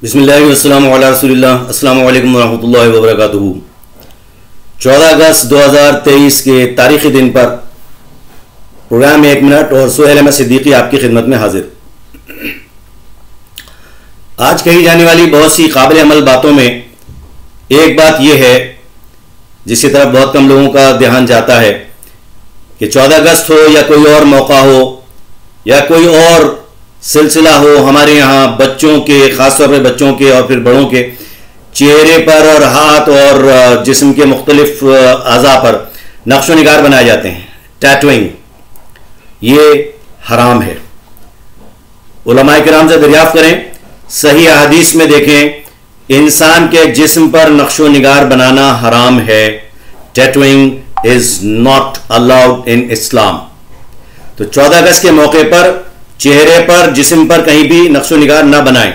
बिस्मिल्लाहि वस्सलामु अला रसूलिल्लाह अस्सलामु अलैकुम वरहमतुल्लाहि वबरकातुहू। 14 अगस्त 2023 के तारीखी दिन पर प्रोग्राम 1 मिनट और सुहेल अहमद सिद्दीकी आपकी खिदमत में हाजिर। आज कही जाने वाली बहुत सी काबिल अमल बातों में एक बात यह है जिसकी तरफ बहुत कम लोगों का ध्यान जाता है कि 14 अगस्त हो या कोई और मौका हो या कोई और सिलसिला हो, हमारे यहाँ बच्चों के, ख़ासतौर पर बच्चों के और फिर बड़ों के चेहरे पर और हाथ और जिस्म के मुख्तलिफ अज़ा पर नक्श व निगार बनाए जाते हैं। टैटूइंग ये हराम है। उलमाए किराम से दरियाफ्त करें, सही हदीस में देखें, इंसान के जिस्म पर नक्श व निगार बनाना हराम है। Tattooing is not allowed in Islam. तो 14 अगस्त के मौके पर चेहरे पर, जिस्म पर कहीं भी नक्श व निगार न बनाएं।